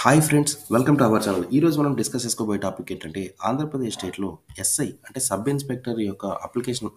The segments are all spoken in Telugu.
Hi friends, welcome to our channel. ఈరోజు మనం డిస్కస్ చేసుకోబోయే టాపిక్ ఏంటంటే ఆంధ్రప్రదేశ్ స్టేట్లో ఎస్ఐ అంటే సబ్ ఇన్స్పెక్టర్ యొక్క అప్లికేషన్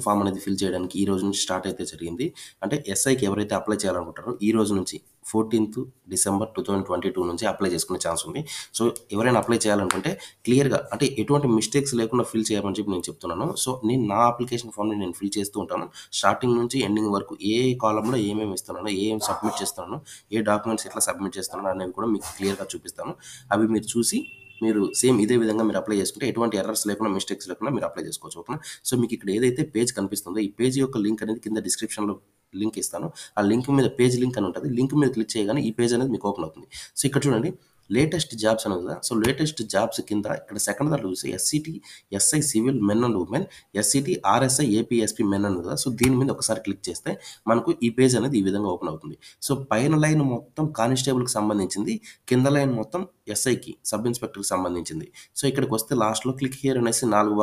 ఫామ్ అనేది ఫిల్ చేయడానికి ఈ రోజు నుంచి స్టార్ట్ అయితే జరిగింది. అంటే ఎస్ఐకి ఎవరైతే అప్లై చేయాలనుకుంటారో ఈ రోజు నుంచి 14th డిసెంబర్ 2022 నుంచి అప్లై చేసుకునే ఛాన్స్ ఉంది. సో ఎవరైనా అప్లై చేయాలనుకుంటే క్లియర్‌గా అంటే ఎటువంటి మిస్టేక్స్ లేకుండా ఫిల్ చేయమని చెప్పి నేను చెప్తున్నాను. సో నేను నా అప్లికేషన్ ఫామ్‌ని నేను ఫిల్ చేస్తూ ఉంటాను. స్టార్టింగ్ నుంచి ఎండింగ్ వరకు ఏ కాలమ్‌లో ఏమేమి ఇస్తున్నానో, ఏం సబ్మిట్ చేస్తున్నానో, ఏ డాక్యుమెంట్స్ ఎట్లా సబ్మిట్ చేస్తున్నాను అనేవి కూడా మీకు క్లియర్‌గా చూపిస్తాను. అవి మీరు చూసి మీరు సేమ్ ఇదే విధంగా మీరు అప్లై చేసుకుంటే ఎటువంటి ఎర్రర్స్ లేకుండా, మిస్టేక్స్ లేకుండా మీరు అప్లై చేసుకోవచ్చు. ఓకేనా? సో మీకు ఇక్కడ ఏదైతే పేజ్ కనిపిస్తుందో ఈ పేజ్ యొక్క లింక్ అనేది కింద డిస్క్రిప్షన్‌లో లింక్ ఇస్తాను. ఆ లింక్ మీద పేజ్ లింక్ అని ఉంటది. లింక్ మీద క్లిక్ చేయగానే ఈ పేజ్ అనేది మీకు ఓపెన్ అవుతుంది. సో ఇక్కడ చూడండి, లేటెస్ట్ జాబ్స్ అని ఉంది కదా! సో లేటెస్ట్ జాబ్స్ కింద ఇక్కడ సెకండ్ దాంట్లో చూస్తే SCT, SI civil men and women, SCT, RSI, APSP men అని ఉంది కదా! సో దీని మీద ఒకసారి క్లిక్ చేస్తే మనకు ఈ పేజ్ అనేది ఈ విధంగా ఓపెన్ అవుతుంది. సో పైన లైన్ మొత్తం కానిస్టేబుల్‌కి సంబంధించింది. కింద లైన్ మొత్తం ఎస్ఐకి, సబ్ ఇన్స్‌పెక్టర్‌కి సంబంధించింది. సో ఇక్కడికొస్తే లాస్ట్‌లో క్లిక్ హియర్ అనేసి 4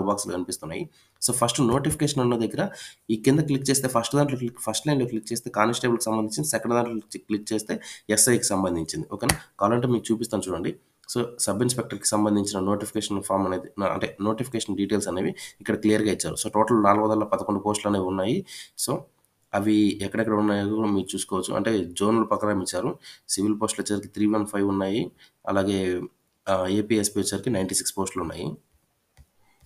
బాక్సులు కనిపిస్తున్నాయి. సో ఫస్ట్ నోటిఫికేషన్ ఉన్న దగ్గర ఈ కింద క్లిక్ చేస్తే ఫస్ట్ లైన్‌లో క్లిక్ చేస్తే కానిస్టేబుల్‌కి సంబంధించింది. సెకండ్ దాంట్లో క్లిక్ చేస్తే ఎస్ఐకి సంబంధించింది. ఓకేనా? కావాలంటే మీకు చూపిస్తాను చూడండి. సో సబ్ ఇన్స్‌పెక్టర్‌కి సంబంధించిన నోటిఫికేషన్ ఫార్మ్ అనేది అంటే నోటిఫికేషన్ డీటెయిల్స్ అనేవి ఇక్కడ క్లియర్‌గా ఇచ్చారు. సో టోటల్ 411 పోస్టులు అనేవి ఉన్నాయి. సో అవి ఎక్కడెక్కడ ఉన్నాయో కూడా మీరు చూసుకోవచ్చు. అంటే జోన్‌ల ప్రకారం ఇచ్చారు. సివిల్ పోస్టులు వచ్చేసరికి 315 ఉన్నాయి. అలాగే ఏపీఎస్‌పీ వచ్చేసరికి 96 పోస్టులు ఉన్నాయి.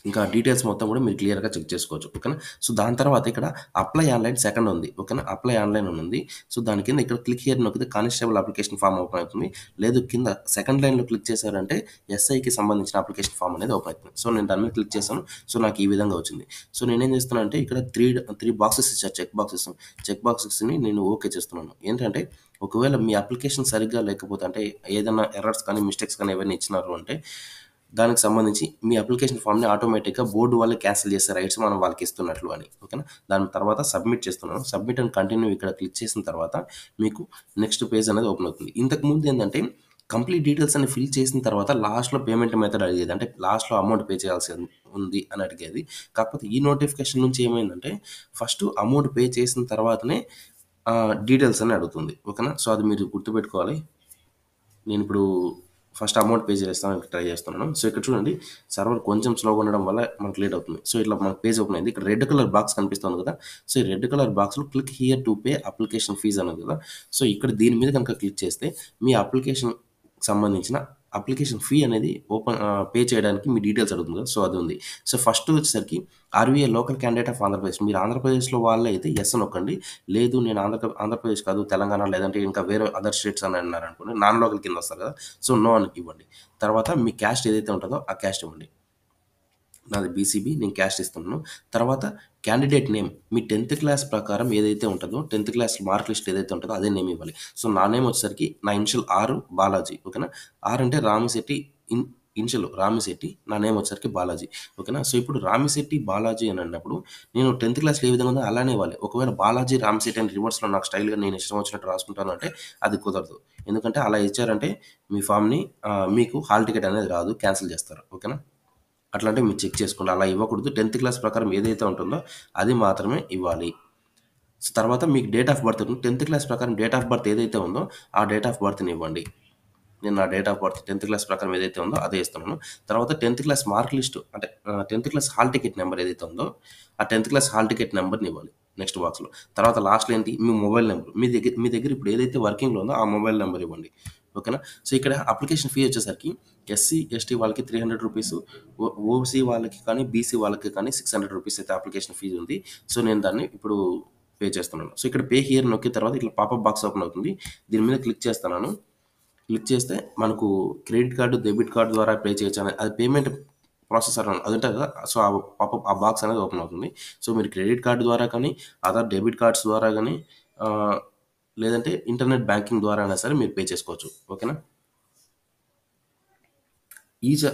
ఇంకా డీటెయిల్స్ మొత్తం కూడా మీరు క్లియర్‌గా చెక్ చేసుకోవచ్చు. ఓకేనా? సో దాని తర్వాత ఇక్కడ అప్లై ఆన్‌లైన్ సెకండ్ ఉంది. ఓకేనా? అప్లై ఆన్‌లైన్ అని ఉంది. సో దాని కింద ఇక్కడ క్లిక్ హియర్ నొక్కితే కానిస్టేబుల్ అప్లికేషన్ ఫార్మ్ ఓపెన్ అవుతుంది. లేదు కింద సెకండ్ లైన్‌లో క్లిక్ చేశారంటే ఎస్ఐకి సంబంధించిన అప్లికేషన్ ఫార్మ్ అనేది ఓపెన్ అవుతుంది. సో నేను దాని మీద క్లిక్ చేశాను. సో నాకు ఈ విధంగా వచ్చింది. సో నేనేం చేస్తున్నానంటే ఇక్కడ 3 బాక్సెస్ ఇచ్చారు, చెక్ బాక్సెస్. చెక్ బాక్సెస్‌ని నేను ఓకే చేస్తున్నాను. ఏంటంటే ఒకవేళ మీ అప్లికేషన్ సరిగ్గా లేకపోతే అంటే ఏదైనా ఎర్రర్స్ కానీ, మిస్టేక్స్ కానీ ఏవైనా ఇచ్చినారు అంటే దానికి సంబంధించి మీ అప్లికేషన్ ఫామ్‌ని ఆటోమేటిక్‌గా బోర్డ్ వాళ్ళే క్యాన్సిల్ చేసే రైట్స్ మనం వాళ్ళకి ఇస్తున్నట్లు అని. ఓకేనా? దాని తర్వాత సబ్మిట్ చేస్తున్నాను. సబ్మిట్ అండ్ కంటిన్యూ ఇక్కడ క్లిక్ చేసిన తర్వాత మీకు నెక్స్ట్ పేజ్ అనేది ఓపెన్ అవుతుంది. ఇంతకుముందు ఏందంటే కంప్లీట్ డీటెయిల్స్ అన్ని ఫిల్ చేసిన తర్వాత లాస్ట్‌లో పేమెంట్ మెథడ్ అడిగేది. అంటే లాస్ట్‌లో అమౌంట్ పే చేయాల్సి ఉంది అని అడిగేది. కాకపోతే ఈ నోటిఫికేషన్ నుంచి ఏమైందంటే ఫస్ట్ అమౌంట్ పే చేసిన తర్వాతనే డీటెయిల్స్ అని అడుగుతుంది. ఓకేనా? సో అది మీరు గుర్తుపెట్టుకోవాలి. నేనిప్పుడు ఫస్ట్ అమౌంట్ పే చేస్తానికి ట్రై చేస్తున్నాను. సో ఇక్కడ చూడండి, సర్వర్ కొంచెం స్లోగా ఉండడం వల్ల మనకు లేట్ అవుతుంది. సో ఇట్లా మనకు పేజ్ ఓపెన్ అయింది. ఇక్కడ రెడ్ కలర్ బాక్స్ కనిపిస్తుంది కదా! సో ఈ రెడ్ కలర్ బాక్స్‌లో click here to pay application fee అని ఉంది కదా! సో ఇక్కడ దీని మీద కనుక క్లిక్ చేస్తే మీ అప్లికేషన్‌కి సంబంధించిన అప్లికేషన్ ఫీ అనేది పే చేయడానికి మీ డీటెయిల్స్ అడుగుతుంది కదా! సో అది ఉంది. సో ఫస్ట్ వచ్చేసరికి RVA local candidate of Andhra Pradesh. మీరు ఆంధ్రప్రదేశ్‌లో వాళ్ళే అయితే యెస్ నొక్కండి. లేదు నేను ఆంధ్రప్రదేశ్ కాదు, తెలంగాణ లేదంటే ఇంకా వేరే అదర్ స్టేట్స్ అని అన్నారనుకోండి, నాన్ లోకల్ కింద వస్తారు కదా! సో నో అని ఇవ్వండి. తర్వాత మీ క్యాస్ట్ ఏదైతే ఉంటుందో ఆ క్యాస్ట్ ఇవ్వండి. నాది బీసీబీ, నేను క్యాస్ట్ ఇస్తున్నాను. తర్వాత క్యాండిడేట్ నేమ్ మీ 10థ్ క్లాస్ ప్రకారం ఏదైతే ఉంటదో 10థ్ క్లాస్ మార్క్ లిస్ట్ ఏదైతే ఉంటదో అదే నేమ్ ఇవ్వాలి. సో నా నేమ్ వచ్చేసరికి నా ఇనిషియల్ ఆర్ బాలాజీ. ఓకేనా? ఆర్ అంటే రామిశెట్టి, ఇనిషియల్ రామిశెట్టి, నా నేమ్ వచ్చేసరికి బాలాజీ. ఓకేనా? సో ఇప్పుడు రామిశెట్టి బాలాజీ అని అన్నప్పుడు నేను 10థ్ క్లాస్‌లో ఏ విధంగా ఉందో అలానే ఇవ్వాలి. ఒకవేళ బాలాజీ రామిశెట్టి అని రివర్స్‌లో నాకు స్టైల్‌గా నేను ఇష్టం వచ్చినట్టు రాసుకుంటాను అంటే అది కుదరదు. ఎందుకంటే అలా ఇచ్చారంటే మీ ఫార్మ్‌ని మీకు హాల్ టికెట్ అనేది రాదు. క్యాన్సిల్ చేస్తారు. ఓకేనా? అట్లాంటివి మీరు చెక్ చేసుకోండి. అలా ఇవ్వకూడదు. 10థ్ క్లాస్ ప్రకారం ఏదైతే ఉంటుందో అది మాత్రమే ఇవ్వాలి. సో తర్వాత మీకు డేట్ ఆఫ్ బర్త్ ఉంటుంది. 10థ్ క్లాస్ ప్రకారం డేట్ ఆఫ్ బర్త్ ఏదైతే ఉందో ఆ డేట్ ఆఫ్ బర్త్‌ని ఇవ్వండి. నేను నా డేట్ ఆఫ్ బర్త్ 10థ్ క్లాస్ ప్రకారం ఏదైతే ఉందో అదే ఇస్తున్నాను. తర్వాత 10థ్ క్లాస్ మార్క్ లిస్ట్ అంటే 10థ్ క్లాస్ హాల్ టికెట్ నంబర్ ఏదైతే ఉందో ఆ 10థ్ క్లాస్ హాల్ టికెట్ నంబర్‌ని ఇవ్వాలి నెక్స్ట్ బాక్స్‌లో. తర్వాత లాస్ట్‌లో ఏంటి మీ మొబైల్ నంబర్. మీ దగ్గర ఇప్పుడు ఏదైతే వర్కింగ్‌లో ఉందో ఆ మొబైల్ నంబర్ ఇవ్వండి. ఓకేనా? సో ఇక్కడ అప్లికేషన్ ఫీ వచ్చేసరికి ఎస్సీ, ఎస్టీ వాళ్ళకి రూ. 300, ఓసీ వాళ్ళకి కానీ, బీసీ వాళ్ళకి కానీ రూ. 600 అయితే అప్లికేషన్ ఫీజ్ ఉంది. సో నేను దాన్ని ఇప్పుడు పే చేస్తున్నాను. సో ఇక్కడ పే హియర్ నొక్కిన తర్వాత ఇట్లా పాపప్ బాక్స్ ఓపెన్ అవుతుంది. దీని మీద క్లిక్ చేస్తున్నాను. క్లిక్ చేస్తే మనకు క్రెడిట్ కార్డ్, డెబిట్ కార్డ్ ద్వారా పే చేయొచ్చు అనేది అది పేమెంట్ ప్రాసెసర్ అది ఉంటది కదా! సో, ఆ బాక్స్ అనేది ఓపెన్ అవుతుంది. సో, మీరు క్రెడిట్ కార్డ్ ద్వారా కానీ, అదర్ డెబిట్ కార్డ్స్ ద్వారా గానీ ఆహ్, లేదంటే ఇంటర్నెట్ బ్యాంకింగ్ ద్వారా అయినా సరే మీరు పే చేసుకోవచ్చు. ఓకేనా? ఈ చ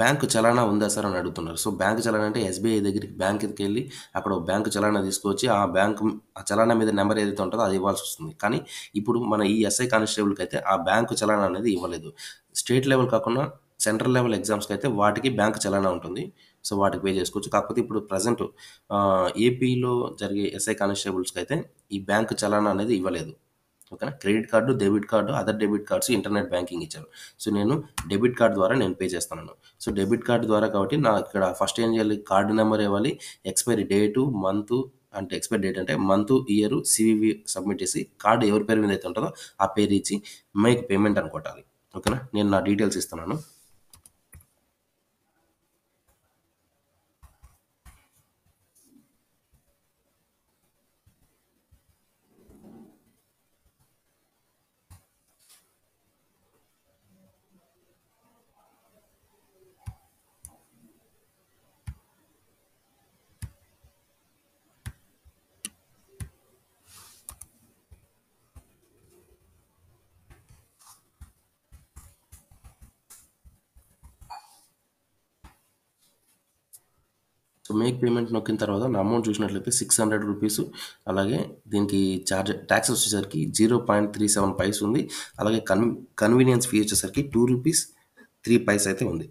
బ్యాంక్ చలానా ఉందా సార్ అని అడుగుతున్నారు. సో, బ్యాంక్ చలానా అంటే ఎస్‌బీఐ దగ్గరికి బ్యాంక్‌కెళ్ళి అక్కడ ఒక బ్యాంక్ చలానా తీసుకొచ్చి ఆ చలానా మీద నంబర్ ఏదైతే ఉంటదో అది ఇవ్వాల్సొస్తుంది. కానీ ఇప్పుడు మన ఈ ఎస్ఐ కానిస్టేబుల్‌కైతే ఆ బ్యాంక్ చలానా అనేది ఇవ్వలేదు. స్టేట్ లెవెల్ కాకుండా సెంట్రల్ లెవెల్ ఎగ్జామ్స్‌కైతే వాటికి బ్యాంక్ చలానా ఉంటుంది. సో, వాటికి పే చేసుకోవచ్చు. కాకపోతే ఇప్పుడు ప్రెజెంట్ ఏపీలో జరిగే ఎస్ఐ కానిస్టేబుల్స్‌కైతే ఈ బ్యాంక్ చలానా అనేది ఇవ్వలేదు. ఓకేనా. Credit card, debit card, other debit cards, internet banking ఇచ్చారు. సో నేను డెబిట్ కార్డ్ ద్వారా నేను పే చేస్తున్నాను. సో డెబిట్ కార్డ్ ద్వారా కాబట్టి నా ఇక్కడ ఫస్ట్ ఏం చేయాలి, కార్డు నెంబర్ ఇవ్వాలి, ఎక్స్పైరీ డేటు, మంత్, అంటే ఎక్స్పైరీ డేట్ అంటే మంత్, ఇయర్, సివివి సబ్మిట్ చేసి కార్డు ఎవరి పేరు మీద అయితే ఉంటుందో ఆ పేరు ఇచ్చి మేక్ పేమెంట్ అని కొట్టాలి. ఓకేనా. నేను నా డీటెయిల్స్ ఇస్తున్నాను. సో మేక్ పేమెంట్ నొక్కిన తర్వాత నా అమౌంట్ చూసినట్లయితే ₹600. అలాగే దీనికి ట్యాక్స్ వచ్చేసరికి 0.37 పైస్ ఉంది. అలాగే కన్వీనియన్స్ ఫీ వచ్చేసరికి ₹2.03 అయితే ఉంది.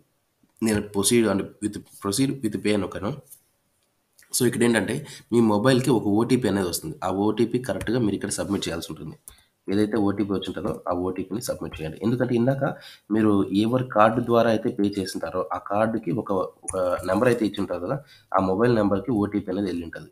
నేను ప్రొసీడ్ విత్ పే అని నొక్కాను. సో ఇక్కడ ఏంటంటే మీ మొబైల్కి ఒక ఓటీపీ అనేది వస్తుంది. ఆ ఓటీపీ కరెక్ట్గా మీరు ఇక్కడ సబ్మిట్ చేయాల్సి ఉంటుంది. ఏదైతే ఓటీపీ వచ్చి ఉంటుందో ఆ ఓటీపీని సబ్మిట్ చేయండి. ఎందుకంటే ఇందాక మీరు ఎవరి కార్డు ద్వారా అయితే పే చేసింటారో ఆ కార్డుకి ఒక ఒక నెంబర్ అయితే ఇచ్చి ఉంటారు కదా, ఆ మొబైల్ నెంబర్కి ఓటీపీ అనేది వెళ్ళి ఉంటుంది.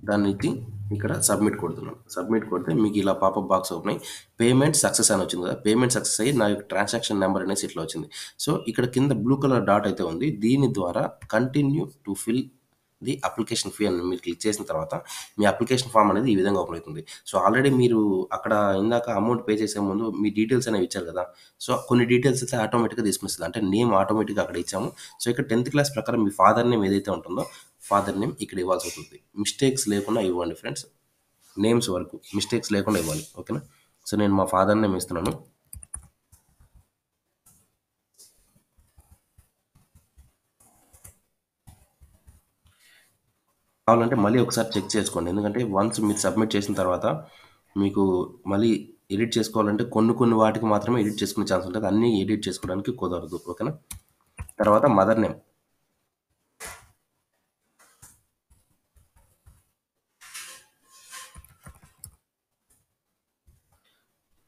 దాన్ని ఇచ్చి ఇక్కడ సబ్మిట్ కొడుతున్నాను. సబ్మిట్ కొడితే మీకు ఇలా పాపప్ బాక్స్ ఓపెన్ అయ్యి పేమెంట్ సక్సెస్ అని వచ్చింది కదా, పేమెంట్ సక్సెస్ అయ్యి నా యొక్క ట్రాన్సాక్షన్ నెంబర్ అనేసి ఇట్లా వచ్చింది. సో ఇక్కడ కింద బ్లూ కలర్ డాట్ అయితే ఉంది. దీని ద్వారా continue to fill the application fee అని మీరు క్లిక్ చేసిన తర్వాత మీ అప్లికేషన్ ఫామ్ అనేది ఈ విధంగా ఓపెన్ అవుతుంది. సో ఆల్రెడీ మీరు అక్కడ ఇందాక అమౌంట్ పే చేసే ముందు మీ డీటెయిల్స్ అనేవి ఇచ్చారు కదా, సో కొన్ని డీటెయిల్స్ అయితే ఆటోమేటిక్గా తీసుకొస్తుంది. అంటే నేమ్ ఆటోమేటిక్గా అక్కడ ఇచ్చాము. సో ఇక్కడ 10th క్లాస్ ప్రకారం మీ ఫాదర్ నేమ్ ఏదైతే ఉంటుందో ఫాదర్ నేమ్ ఇక్కడ ఇవ్వాల్సి ఉంటుంది. మిస్టేక్స్ లేకుండా ఇవ్వండి ఫ్రెండ్స్. నేమ్స్ వరకు మిస్టేక్స్ లేకుండా ఇవ్వాలి. ఓకేనా. సో నేను మా ఫాదర్ నేమ్ ఇస్తున్నాను. కావాలంటే మళ్ళీ ఒకసారి చెక్ చేసుకోండి. ఎందుకంటే వన్స్ మీరు సబ్మిట్ చేసిన తర్వాత మీకు మళ్ళీ ఎడిట్ చేసుకోవాలంటే కొన్ని వాటికి మాత్రమే ఎడిట్ చేసుకునే ఛాన్స్ ఉంటుంది. అన్నీ ఎడిట్ చేసుకోవడానికి కుదరదు. ఓకేనా. తర్వాత మదర్ నేమ్,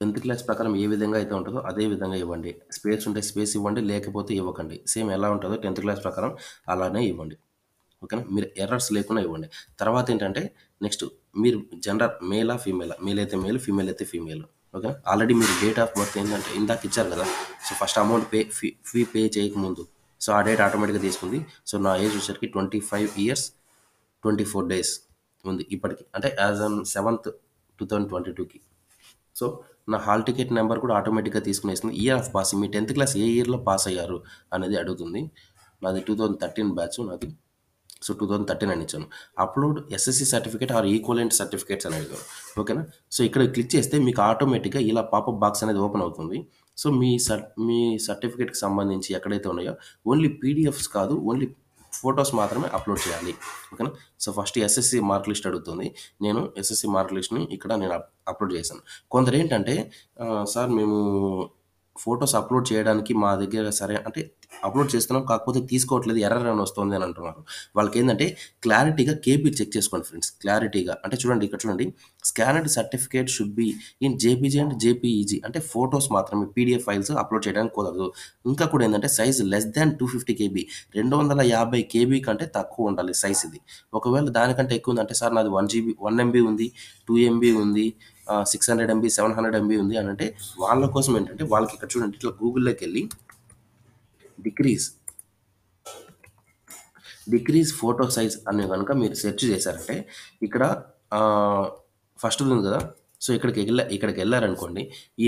10th క్లాస్ ప్రకారం ఏ విధంగా అయితే ఉంటుందో అదే విధంగా ఇవ్వండి. స్పేస్ ఉంటే స్పేస్ ఇవ్వండి, లేకపోతే ఇవ్వకండి. సేమ్ ఎలా ఉంటుందో 10th క్లాస్ ప్రకారం అలానే ఇవ్వండి. ఓకేనా. మీరు ఎర్రర్స్ లేకుండా ఇవ్వండి. తర్వాత ఏంటంటే నెక్స్ట్ మీరు జెండర్ మేలా ఫీమేలా, మేల్ అయితే మేల్, ఫీమేల్ అయితే ఫీమేల్. ఓకేనా. ఆల్రెడీ మీరు డేట్ ఆఫ్ బర్త్ ఏంటంటే ఇందాక ఇచ్చారు కదా, so first amount fee pay చేయకముందు సో ఆ డేట్ ఆటోమేటిక్గా తీసుకుంది. సో నా ఏజ్ వచ్చేసరికి 25 years 24 days ఉంది ఇప్పటికి, అంటే యాజ్ ఆన్ 7th 2022కి. సో నా హాల్ టికెట్ నెంబర్ కూడా ఆటోమేటిక్గా తీసుకునేసింది. ఇయర్ ఆఫ్ పాసింగ్ మీ 10th క్లాస్ ఏ ఇయర్లో పాస్ అయ్యారు అనేది అడుగుతుంది. నాది 2013 బ్యాచ్ నాది. సో 2013 అని ఇచ్చాను. Upload SSC certificate or equivalent certificates అని అడిగారు. ఓకేనా. సో ఇక్కడ క్లిక్ చేస్తే మీకు ఆటోమేటిక్గా ఇలా పాపప్ బాక్స్ అనేది ఓపెన్ అవుతుంది. సో మీ సర్టిఫికేట్కి సంబంధించి ఎక్కడైతే ఉన్నాయో ఓన్లీ పీడిఎఫ్స్ కాదు, ఓన్లీ ఫొటోస్ మాత్రమే అప్లోడ్ చేయాలి. ఓకేనా. So first SSC mark list అడుగుతుంది. నేను ఎస్ఎస్సి మార్క్ లిస్ట్ని ఇక్కడ నేను అప్లోడ్ చేశాను. కొందరు ఏంటంటే సార్ మేము ఫొటోస్ అప్లోడ్ చేయడానికి మా దగ్గర సరే అంటే అప్లోడ్ చేస్తున్నాం, కాకపోతే తీసుకోవట్లేదు, ఎర్రర్ అని వస్తుంది అని అంటున్నారు. వాళ్ళకి ఏంటంటే క్లారిటీగా కేబీ చెక్ చేసుకోండి ఫ్రెండ్స్. క్లారిటీగా అంటే చూడండి, ఇక్కడ చూడండి, స్కానర్డ్ certificate should be in JPG and JPEG, అంటే ఫొటోస్ మాత్రమే, పీడిఎఫ్ ఫైల్స్ అప్లోడ్ చేయడానికి కుదరదు. ఇంకా కూడా ఏంటంటే size less than 250 KB, 250 KB కంటే తక్కువ ఉండాలి సైజ్ ఇది. ఒకవేళ దానికంటే ఎక్కువ ఉందంటే సార్ నాది 1 MB ఉంది, 2 MB ఉంది, 600 MB 700 MB ఉంది అని అంటే వాళ్ళ కోసం ఏంటంటే వాళ్ళకి ఇక్కడ చూడండి, ఇట్లా గూగుల్లోకి వెళ్ళి డిక్రీజ్ ఫోటో సైజ్ అని కనుక మీరు సెర్చ్ చేశారంటే ఇక్కడ ఫస్ట్ ఉంది కదా, సో ఇక్కడికి వెళ్ళారనుకోండి, ఈ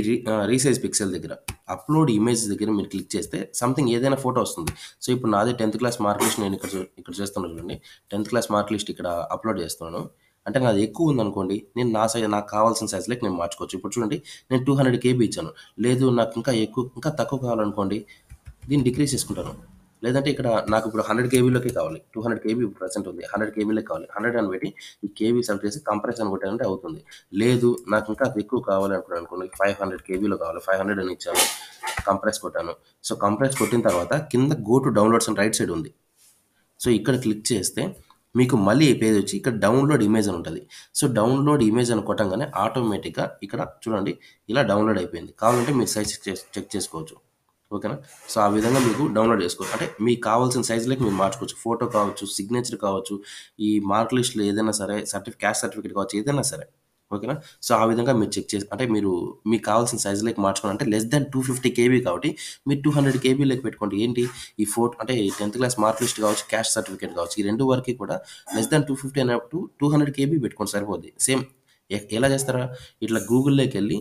రీసైజ్ పిక్సెల్ దగ్గర అప్లోడ్ ఇమేజ్ దగ్గర మీరు క్లిక్ చేస్తే సంథింగ్ ఏదైనా ఫోటో వస్తుంది. సో ఇప్పుడు నాది 10th క్లాస్ మార్క్ లిస్ట్ నేను ఇక్కడ చేస్తున్నాను చూడండి. 10th క్లాస్ మార్క్ లిస్ట్ ఇక్కడ అప్లోడ్ చేస్తున్నాను. అంటే నాది ఎక్కువ ఉందనుకోండి, నేను నాకు కావాల్సిన సైజ్లోకి నేను మార్చుకోవచ్చు. ఇప్పుడు చూడండి, నేను 200 KB ఇచ్చాను. లేదు నాకు ఇంకా తక్కువ కావాలనుకోండి, దీన్ని డిక్రీజ్ చేసుకుంటాను. లేదంటే ఇక్కడ నాకు ఇప్పుడు 100 KBలోకి కావాలి, 200 KB ప్రెసెంట్ ఉంది, 100 KBలోకి కావాలి, 100 అని పెట్టి ఈ కేబీ సెలెక్ట్ చేసి కంప్రెస్ అని కొట్టానంటే అవుతుంది. లేదు నాకు ఇంకా ఎక్కువ కావాలి అనుకోండి, 500 KBలో కావాలి, 500 అని ఇచ్చాను, కంప్రెస్ కొట్టాను. సో కంప్రెస్ కొట్టిన తర్వాత కింద గో టు డౌన్లోడ్స్ అని రైట్ సైడ్ ఉంది. సో ఇక్కడ క్లిక్ చేస్తే మీకు మళ్ళీ ఈ పేజ్ వచ్చి ఇక్కడ డౌన్లోడ్ ఇమేజ్ అని ఉంటుంది. సో, డౌన్లోడ్ ఇమేజ్ అని కొట్టంగానే ఆటోమేటిక్‌గా ఇక్కడ చూడండి ఇలా డౌన్లోడ్ అయిపోయింది. కావాలంటే మీరు సైజ్ చెక్ చేసుకోవచ్చు. ఓకేనా? సో, ఆ విధంగా మీకు డౌన్లోడ్ చేసుకోవచ్చు. అంటే మీకు కావాల్సిన సైజ్‌లోకి మీరు మార్చుకోవచ్చు. ఫోటో కావచ్చు, సిగ్నేచర్ కావచ్చు, ఈ మార్క్ లిస్ట్‌లో ఏదైనా సరే, క్యాస్ట్ సర్టిఫికేట్ కావచ్చు, ఏదైనా సరే. ఓకేనా? సో, ఆ విధంగా మీరు చెక్ చేసి అంటే మీరు మీకు కావాల్సిన సైజ్‌లోకి మార్చుకోవాలంటే లెస్ థాన్ 250 కేబీ కాబట్టి మీరు 200 కేబీలోకి పెట్టుకోండి. ఏంటి ఈ అంటే 10థ్ క్లాస్ మార్క్ లిస్ట్ కావచ్చు, క్యాస్ట్ సర్టిఫికేట్ కావచ్చు. ఈ 2 వరకి కూడా లెస్ థాన్ 250 అన్నప్పుడు 200 కేబీ పెట్టుకోండి సరిపోద్ది. సేమ్ ఎలా చేస్తారా? ఇట్లా గూగుల్‌లోకెళ్ళి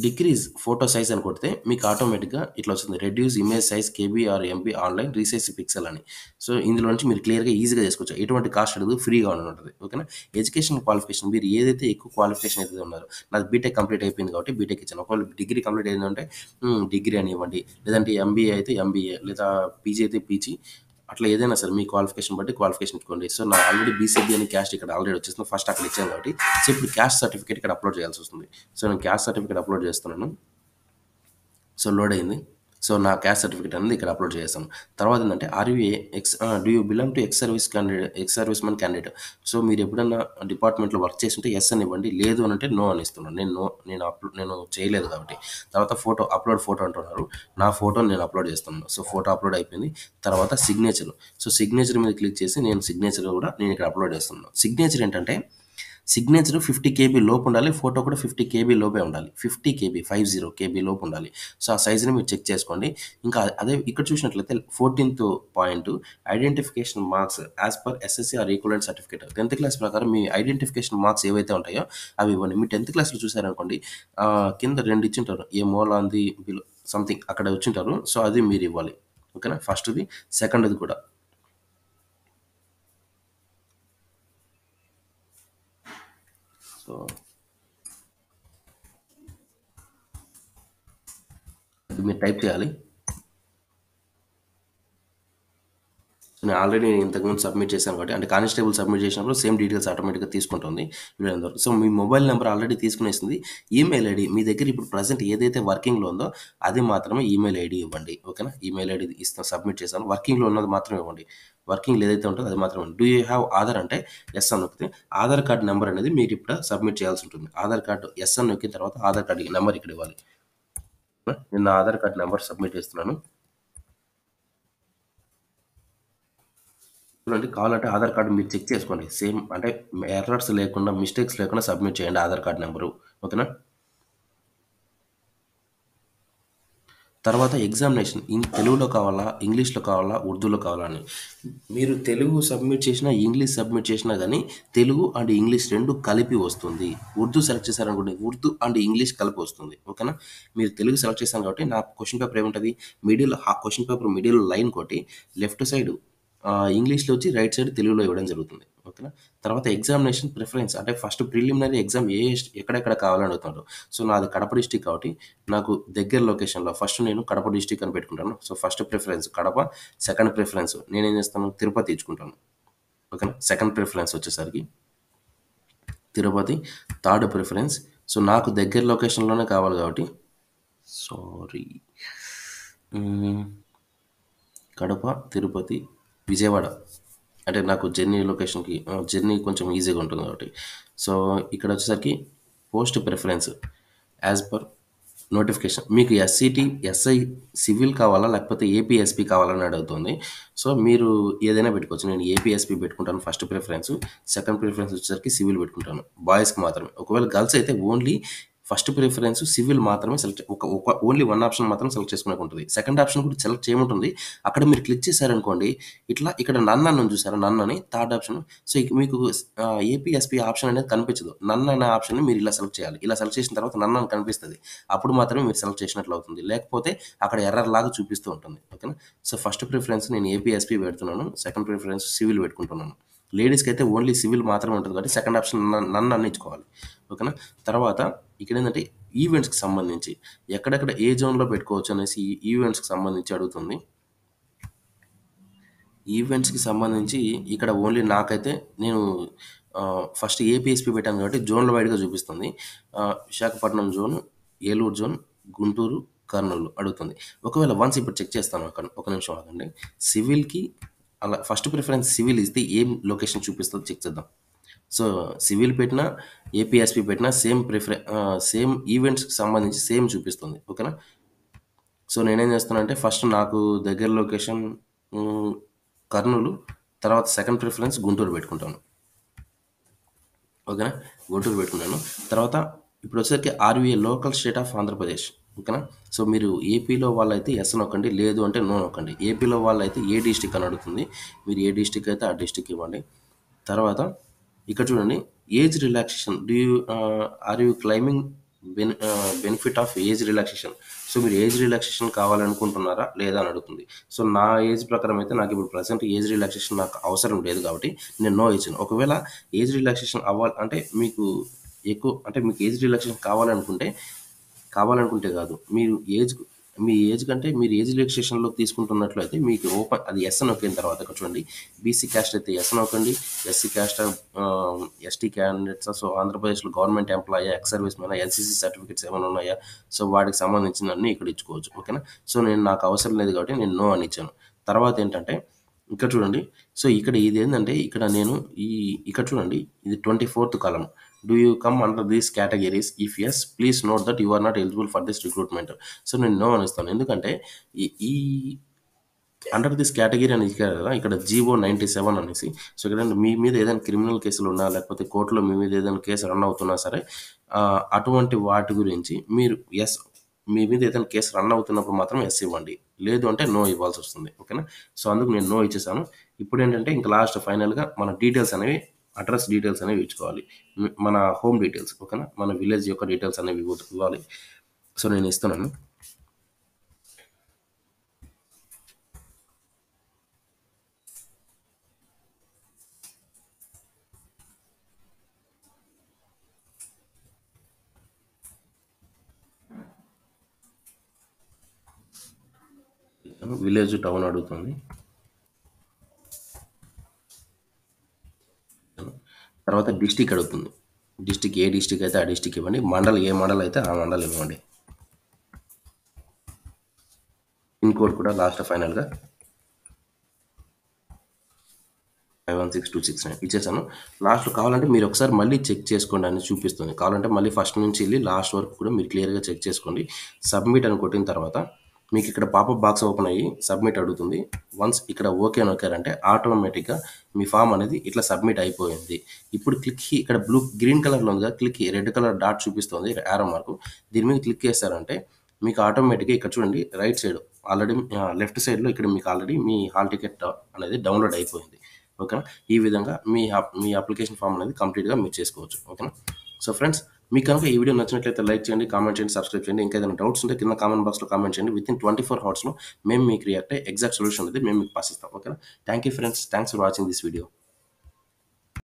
డిక్రీజ్ ఫోటో సైజ్ అని కొడితే మీకు ఆటోమేటిక్‌గా ఇట్లా వస్తుంది. Reduce image size KB or MB online resize pixel అని. సో, ఇందులో నుంచి మీరు క్లియర్‌గా ఈజీగా చేసుకోవచ్చు. ఎటువంటి కాస్ట్ అడగదు. ఫ్రీగా ఉంటది. ఓకేనా? ఎడ్యుకేషన్ క్వాలిఫికేషన్ మీరు ఏదైతే ఎక్కువ క్వాలిఫికేషన్ అయితే ఉన్నారో నాది బీటెక్ కంప్లీట్ అయిపోయింది కాబట్టి బీటెక్ ఇచ్చాను. ఒకవేళ డిగ్రీ కంప్లీట్ అయిందంటే డిగ్రీ అనివ్వండి. లేదంటే ఎంబీఏ అయితే ఎంబీఏ లేదా పీజీ అయితే పీజీ అట్లా ఏదైనా సరే మీ క్వాలిఫికేషన్ బట్టి క్వాలిఫికేషన్ ఇచ్చుకోండి. సో, నా ఆల్రెడీ బీసీబీ అని క్యాస్ట్ ఇక్కడ ఆల్రెడీ వచ్చేసింది. ఫస్ట్ అక్కడ ఇచ్చాను కాబట్టి సో, ఇప్పుడు క్యాస్ట్ సర్టిఫికేట్ ఇక్కడ అప్లోడ్ చేయాల్సి వస్తుంది. సో, నేను క్యాస్ట్ సర్టిఫికేట్ అప్లోడ్ చేస్తున్నాను. సో, లోడ్ అయింది. సో, నా క్యాస్ట్ సర్టిఫికేట్ అనేది ఇక్కడ అప్లోడ్ చేసేసాను. తర్వాత ఏందంటే do you belong to ex service men candidate. So, మీరు ఎప్పుడన్నా డిపార్ట్మెంట్‌లో వర్క్ చేసుంటే యెస్ అని ఇవ్వండి. లేదు అనంటే నో అని ఇస్తున్నాను. నేను చేయలేదు కాబట్టి. తర్వాత అప్లోడ్ ఫోటో అంటున్నారు. నా ఫోటోని నేను అప్లోడ్ చేస్తున్నాను. సో, ఫోటో అప్లోడ్ అయిపోయింది. తర్వాత సిగ్నేచర్. సో, సిగ్నేచర్ మీద క్లిక్ చేసి సిగ్నేచర్ కూడా నేను ఇక్కడ అప్లోడ్ చేస్తున్నాను. సిగ్నేచర్ ఏంటంటే సిగ్నేచర్ 50 కేబీ లోపు ఉండాలి. ఫోటో కూడా 50 కేబీ లోపే ఉండాలి. 50 కేబీ 50 కేబీ లోపు ఉండాలి. సో, ఆ సైజ్‌ని మీరు చెక్ చేసుకోండి. ఇంకా అదే ఇక్కడ చూసినట్లయితే 14థ్ point identification marks as per SSC or equivalent certificate. 10థ్ క్లాస్ ప్రకారం మీ ఐడెంటిఫికేషన్ మార్క్స్ ఏవైతే ఉంటాయో అవి ఇవ్వండి. మీ 10థ్ క్లాస్‌లో చూసారనుకోండి కింద 2 ఇచ్చుంటారు. ఏ మూలాంది బిలో సంథింగ్ అక్కడ వచ్చుంటారు. సో, అది మీరు ఇవ్వాలి. ఓకేనా? ఫస్ట్‌ది, సెకండ్‌ది కూడా. సో, అది మీరు టైప్ చేయాలి. నేను ఆల్రెడీ ఇంతకుముందు సబ్మిట్ చేశాను కాబట్టి అంటే కానిస్టేబుల్ సబ్మిట్ చేసినప్పుడు సేమ్ డీటెయిల్స్ ఆటోమేటిక్‌గా తీసుకుంటుంది. వీళ్ళందరూ. సో, మీ మొబైల్ నెంబర్ ఆల్రెడీ తీసుకునేసింది. ఈమెయిల్ ఐడీ మీ దగ్గర ఇప్పుడు ప్రెజెంట్ ఏదైతే వర్కింగ్‌లో ఉందో అది మాత్రమే ఈమెయిల్ ఐడీ ఇవ్వండి. ఓకేనా? ఈమెయిల్ ఐడీ సబ్మిట్ చేశాను. వర్కింగ్‌లో ఉన్నది మాత్రమే ఇవ్వండి. వర్కింగ్‌లో ఏదైతే ఉంటుందో అది మాత్రమే ఇవ్వండి. డూ యూ హ్యావ్ ఆధార్ అంటే యెస్ అని నొక్కితే ఆధార్ కార్డ్ నెంబర్ అనేది మీరు ఇప్పుడు సబ్మిట్ చేయాల్సి ఉంటుంది. ఆధార్ కార్డ్ యెస్ అని నొక్కిన తర్వాత ఆధార్ కార్డ్ నెంబర్ ఇక్కడ ఇవ్వాలి. నేను నా ఆధార్ కార్డ్ నెంబర్ సబ్మిట్ చేస్తున్నాను. చూడండి కావాలంటే ఆధార్ కార్డ్ మీరు చెక్ చేసుకోండి. సేమ్ అంటే ఎర్రర్స్ లేకుండా, మిస్టేక్స్ లేకుండా సబ్మిట్ చేయండి ఆధార్ కార్డ్ నంబరు. ఓకేనా? తర్వాత ఎగ్జామినేషన్ తెలుగులో కావాలా? ఇంగ్లీష్‌లో కావాలా? ఉర్దూలో కావాలా అని. మీరు తెలుగు సబ్మిట్ చేసినా, ఇంగ్లీష్ సబ్మిట్ చేసినా గానీ తెలుగు అండ్ ఇంగ్లీష్ 2 కలిపి వస్తుంది. ఉర్దూ సెలెక్ట్ చేశారనుకోండి ఉర్దూ అండ్ ఇంగ్లీష్ కలిపి వస్తుంది. ఓకేనా? మీరు తెలుగు సెలెక్ట్ చేశారు కాబట్టి నా క్వెషన్ పేపర్ ఏముంటది? క్వెషన్ పేపర్ మిడిల్ లైన్ కొట్టి లెఫ్ట్ సైడ్ ఇంగ్లీష్‌లో వచ్చి రైట్ సైడ్ తెలుగులో ఇవ్వడం జరుగుతుంది. ఓకేనా? తర్వాత ఎగ్జామినేషన్ ప్రిఫరెన్స్ అంటే ఫస్ట్ ప్రిలిమినరీ ఎగ్జామ్ ఎక్కడెక్కడ కావాలని అడుగుతున్నాడు. సో, నాది కడప డిస్ట్రిక్ట్ కాబట్టి నాకు దగ్గర లొకేషన్‌లో ఫస్ట్ నేను కడప డిస్ట్రిక్ట్ అని పెట్టుకుంటాను. So, first preference Kadapa, second preference నేనేం చేస్తాను తిరుపతి ఇచ్చుకుంటాను. ఓకేనా? సెకండ్ ప్రిఫరెన్స్ వచ్చేసరికి తిరుపతి, థర్డ్ ప్రిఫరెన్స్ సో, నాకు దగ్గర లొకేషన్‌లోనే కావాలి కాబట్టి సారీ హ్మ్. కడప, తిరుపతి, విజయవాడ. అంటే నాకు జర్నీ కొంచెం ఈజీగా ఉంటుంది కాబట్టి. సో, ఇక్కడొచ్చేసరికి post preference as per notification. మీకు ఎస్ఐ సివిల్ కావాలా? లేకపోతే ఏపీఎస్‌పీ కావాలని అడుగుతుంది. సో, మీరు ఏదైనా పెట్టుకోవచ్చు. నేను ఏపీఎస్‌పీ పెట్టుకుంటాను ఫస్ట్ ప్రిఫరెన్స్. సెకండ్ ప్రిఫరెన్స్ వచ్చేసరికి సివిల్ పెట్టుకుంటాను. బాయ్స్‌కి మాత్రమే. ఒకవేళ గర్ల్స్ అయితే ఓన్లీ ఫస్ట్ ప్రిఫరెన్స్ సివిల్ మాత్రమే సెలెక్ట్ ఒక ఒక ఓన్లీ వన్ ఆప్షన్ మాత్రం సెలెక్ట్ చేసుకునేకి ఉంటుంది. సెకండ్ ఆప్షన్ కూడా సెలెక్ట్ చేయమంటుంది. అక్కడ మీరు క్లిక్ చేశారనుకోండి, ఇక్కడ నన్ అని ఉంది చూసారా? నన్ అని థర్డ్ ఆప్షన్. సో, ఇక మీకు ఏపీఎస్‌పీ ఆప్షన్ అనేది కనిపించదు. నన్ అనే ఆప్షన్‌ని మీరు ఇలా సెలెక్ట్ చేయాలి. ఇలా సెలెక్ట్ చేసిన తర్వాత నన్ అని కనిపిస్తది. అప్పుడు మాత్రమే మీరు సెలెక్ట్ చేసినట్లు అవుతుంది. లేకపోతే అక్కడ ఎర్రర్ లాగా చూపిస్తూ ఉంటుంది. ఓకేనా? సో, ఫస్ట్ ప్రిఫరెన్స్ నేను ఏపీఎస్‌పీ పెడుతున్నాను. సెకండ్ ప్రిఫరెన్స్ సివిల్ పెట్టుకుంటున్నాను. లేడీస్‌కైతే ఓన్లీ సివిల్ మాత్రమే ఉంటుంది కాబట్టి సెకండ్ ఆప్షన్ నన్ అని ఇచ్చుకోవాలి. ఓకేనా? తర్వాత ఇక్కడేందంటే ఈవెంట్స్‌కి సంబంధించి ఎక్కడెక్కడ ఏ జోన్‌లో పెట్టుకోవచ్చు అనేసి ఈవెంట్స్‌కి సంబంధించి అడుగుతుంది. ఈవెంట్స్‌కి సంబంధించి ఇక్కడ ఓన్లీ నాకైతే నేను ఫస్ట్ ఏపీఎస్‌పీ పెట్టాను కాబట్టి జోన్‌ల వైడ్‌గా చూపిస్తుంది. విశాఖపట్నం జోన్, ఏలూరు జోన్, గుంటూరు, కర్నూలు అడుగుతుంది. ఒకవేళ వన్స్ ఇప్పుడు చెక్ చేస్తాను ఒక నిమిషం ఆగండి. సివిల్‌కి అలా ఫస్ట్ ప్రిఫరెన్స్ సివిల్ ఇస్తే ఏం లొకేషన్ చూపిస్తుందో చెక్ చేద్దాం. సో, సివిల్ పెట్టినా, ఏపీఎస్‌పీ పెట్టినా సేమ్ ఈవెంట్స్‌కి సంబంధించి సేమ్ చూపిస్తుంది. ఓకేనా? సో, నేనేం చేస్తానంటే ఫస్ట్ నాకు దగ్గర లొకేషన్ హ్మ్, కర్నూలు. తర్వాత సెకండ్ ప్రిఫరెన్స్ గుంటూరు పెట్టుకుంటాను. ఓకేనా? గుంటూరు పెట్టుకున్నాను. తర్వాత ఇప్పుడొచ్చేసరికి RVA local state of Andhra Pradesh. ఓకేనా? సో, మీరు ఏపీలో వాళ్ళైతే యెస్ నొక్కండి. లేదు అంటే నో నొక్కండి. ఏపీలో వాళ్ళైతే ఏ డిస్ట్రిక్ట్ అని అడుగుతుంది. మీరు ఏ డిస్ట్రిక్ట్ అయితే ఆ డిస్ట్రిక్ట్ ఇవ్వండి. తర్వాత ఇక్కడ చూడండి, age relaxation are you claiming benefit of age relaxation. So, మీరు ఏజ్ రిలాక్సేషన్ కావాలనుకుంటున్నారా? లేదా అని అడుగుతుంది. సో, నా ఏజ్ ప్రకారం అయితే నాకిప్పుడు ప్రెజెంట్ ఏజ్ రిలాక్సేషన్ నాకు అవసరం లేదు కాబట్టి నేను నో ఇచ్చాను. ఒకవేళ ఏజ్ రిలాక్సేషన్ అవ్వాలి అంటే మీకు ఏజ్ రిలాక్సేషన్ కావాలనుకుంటే కాదు. మీ ఏజ్ కంటే మీరు ఏజ్ రిలాక్సేషన్‌లో తీసుకుంటున్నట్లయితే మీకు అది యెస్ నొక్కిన తర్వాత ఇక్కడ చూడండి. బీసీ క్యాస్ట్ అయితే యెస్ నొక్కండి. ఎస్సీ క్యాస్ట్ ఎస్టీ క్యాండిడేట్సా, సో, ఆంధ్రప్రదేశ్‌లో గవర్నమెంట్ ఎంప్లాయా, ఎక్స్ సర్వీస్‌మెనా, ఎన్‌సీసీ సర్టిఫికేట్స్ ఏమైనా ఉన్నాయా? సో, వాటికి సంబంధించినవన్నీ ఇక్కడ ఇచ్చుకోవచ్చు. ఓకేనా? సో, నాకు అవసరం లేదు కాబట్టి నేను నో అని ఇచ్చాను. తర్వాత ఏంటంటే ఇక్కడ చూడండి. సో, ఇక్కడ ఇదేందంటే ఈ ఇక్కడ చూడండి, ఇది 24థ్ column. Do you come under these categories? If yes, please note that you are not eligible for this recruitment. So, నేను నో అని ఇస్తాను. ఎందుకంటే ఈ ఈ అండర్ దిస్ కేటగరీ అని ఇచ్చారు కదా! ఇక్కడ జీవో 97 అనేసి. సో, ఇక్కడ మీ మీద ఏదైనా క్రిమినల్ కేసులున్నా, లేకపోతే కోర్ట్‌లో మీ మీద ఏదైనా కేసు రన్ అవుతున్నా సరే, అటువంటి వాటి గురించి మీరు మీ మీద ఏదైనా కేసు రన్ అవుతున్నప్పుడు మాత్రం యెస్ ఇవ్వండి. లేదు అంటే నో ఇవ్వాల్సొస్తుంది. ఓకేనా? సో, అందుకు నేను నో ఇచ్చేసాను. ఇప్పుడేంటంటే ఇంక లాస్ట్ ఫైనల్‌గా మన డీటెయిల్స్ అనేవి, అడ్రెస్ డీటెయిల్స్ అనేవి ఇచ్చుకోవాలి. మన హోమ్ డీటెయిల్స్. ఓకేనా? మన విలేజ్ యొక్క డీటెయిల్స్ అనేవి ఇవ్వాలి. సో, నేను ఇస్తున్నాను. విలేజ్, టౌన్ అడుగుతుంది. తర్వాత డిస్ట్రిక్ట్ అడుగుతుంది. ఏ డిస్ట్రిక్ట్ అయితే ఆ డిస్ట్రిక్ట్ ఇవ్వండి. ఏ మండల్ అయితే ఆ మండల్ ఇవ్వండి. పిన్ కోడ్ కూడా లాస్ట్ ఫైనల్‌గా 516269 ఇచ్చేసాను. లాస్ట్‌లో కావాలంటే మీరు ఒకసారి మళ్ళీ చెక్ చేసుకోండి అని చూపిస్తుంది. కావాలంటే మళ్ళీ ఫస్ట్ నుంచి ఎళ్లి లాస్ట్ వరకు కూడా మీరు క్లియర్‌గా చెక్ చేసుకోండి. సబ్మిట్ అని కొట్టిన తర్వాత మీకు ఇక్కడ పాపప్ బాక్స్ ఓపెన్ అయ్యి సబ్మిట్ అడుగుతుంది. వన్స్ ఇక్కడ ఓకే నొక్కారంటే ఆటోమేటిక్‌గా మీ ఫార్మ్ అనేది ఇట్లా సబ్మిట్ అయిపోయింది. ఇప్పుడు ఇక్కడ గ్రీన్ కలర్‌లో ఉంది కదా! రెడ్ కలర్ డాట్ చూపిస్తుంది యారో మార్క్. దీని మీద క్లిక్ చేశారంటే మీకు ఆటోమేటిక్‌గా ఇక్కడ చూడండి, రైట్ సైడ్ ఆల్రెడీ లెఫ్ట్ సైడ్‌లో ఇక్కడ మీకు ఆల్రెడీ మీ హాల్ టికెట్ అనేది డౌన్‌లోడ్ అయిపోయింది. ఓకేనా? ఈ విధంగా మీ అప్లికేషన్ ఫామ్ అనేది కంప్లీట్‌గా మీరు చేసుకోవచ్చు. ఓకేనా? సో, ఫ్రెండ్స్, మీకు కనుక ఈ వీడియో నచ్చినట్లయితే లైక్ చేయండి, కామెంట్ చేయండి, సబ్స్క్రైబ్ చేయండి. ఇంకా ఏదైనా డౌట్స్ ఉంటే కింద కామెంట్ బాక్స్‌లో కామెంట్ చేయండి. వితిన్ 24 హవర్స్‌లో మేము మీకు రియాక్ట్ అయ్యి ఎగ్జాక్ట్ సొల్యూషన్ అనేది మేము మీకు పాస్ ఇస్తాం. ఓకేనా? Thank you friends. Thanks for watching this video.